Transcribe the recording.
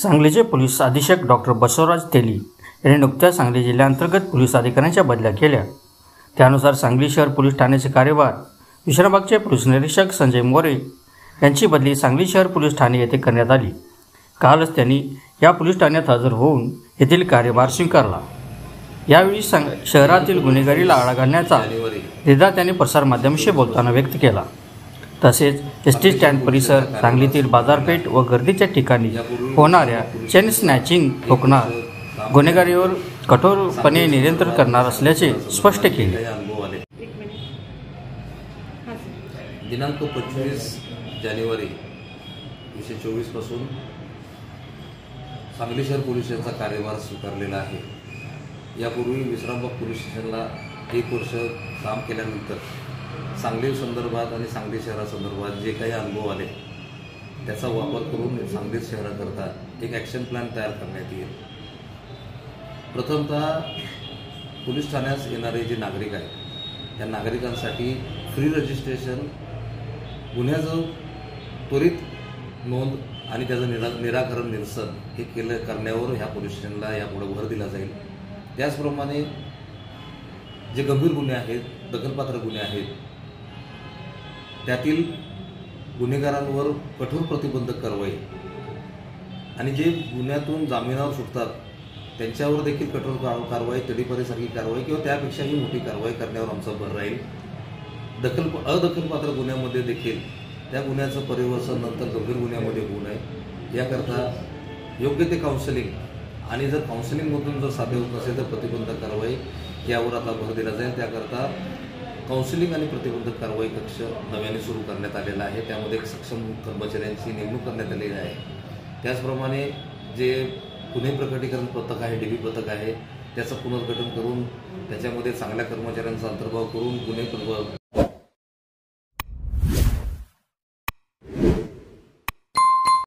सांगलीचे पोलीस अधीक्षक डॉक्टर बसवराज तेली यांनी नुकत्याच सांगली जिल्ह्याअंतर्गत पोलीस अधिकाऱ्यांच्या बदल्या केल्या। त्यानुसार सांगली शहर पोलीस ठाण्याचे कार्यभार विश्रामबागचे पोलीस निरीक्षक संजय मोरे यांची बदली सांगली शहर पोलीस ठाणे येथे करण्यात आली। कालच त्यांनी या पोलीस ठाण्यात हजर होऊन येथील कार्यभार स्वीकारला। यावेळी शहरातील गुन्हेगारीला आळा घालण्याचा निर्धार त्यांनी प्रसारमाध्यमांशी बोलताना व्यक्त केला। तसेच एसटी स्टँड परिसर, सांगलीतील बाजारपेठ व गर्दीच्या ठिकाणी होणाऱ्या चेन स्नॅचिंग ठोकणार गुन्हेगारीवर कठोरपणे नियंत्रण करणार असल्याचे स्पष्ट केले। दिनांक 25 जानेवारी 2024 पासून सांगली शहर पोलीस स्टेशनचा कार्यभार स्वीकारलेला आहे। यापूर्वी विश्रामबाग पोलीस स्टेशनला 1 वर्ष काम केल्यानंतर सांगली संदर्भात आणि सांगली शहरासंदर्भात जे काही अनुभव आले त्याचा वापर करून सांगली शहराकरता एक ॲक्शन प्लॅन तयार करण्यात येईल। प्रथमतः पोलीस ठाण्यास येणारे जे नागरिक आहेत त्या नागरिकांसाठी फ्री रजिस्ट्रेशन, गुन्ह्याचं त्वरित नोंद आणि त्याचं निराकरण निरसन हे करण्यावर ह्या पोलीस स्टेशनला यापुढे भर दिला जाईल। त्याचप्रमाणे जे गंभीर गुन्हे आहेत, दखलपात्र गुन्हे आहेत, त्यातील गुन्हेगारांवर कठोर प्रतिबंधक कारवाई आणि जे गुन्ह्यातून जामिनावर सुटतात त्यांच्यावर देखील कठोर कारवाई, तडीपारीसारखी कारवाई किंवा त्यापेक्षाही मोठी कारवाई करण्यावर आमचा भर राहील। अदखलपात्र गुन्ह्यामध्ये देखील त्या गुन्ह्याचं परिवर्तन नंतर गंभीर गुन्ह्यामध्ये होऊ नये याकरता योग्य ते काउन्सिलिंग आणि जर काउन्सिलिंगमधून जर साध्य होत नसेल तर प्रतिबंधक कारवाई यावर आता भर दिला जाईल। त्याकरता काउन्सिलिंग आणि प्रतिबंधक कारवाई कक्ष नव्याने सुरू करण्यात आलेला आहे। त्यामध्ये एक सक्षम कर्मचाऱ्यांची नेमणूक करण्यात आलेली आहे। त्याचप्रमाणे जे गुन्हे प्रकटीकरण पथक आहे, DB पथक आहे, त्याचं पुनर्गठन करून त्याच्यामध्ये चांगल्या कर्मचाऱ्यांचा अंतर्भाव करून गुन्हे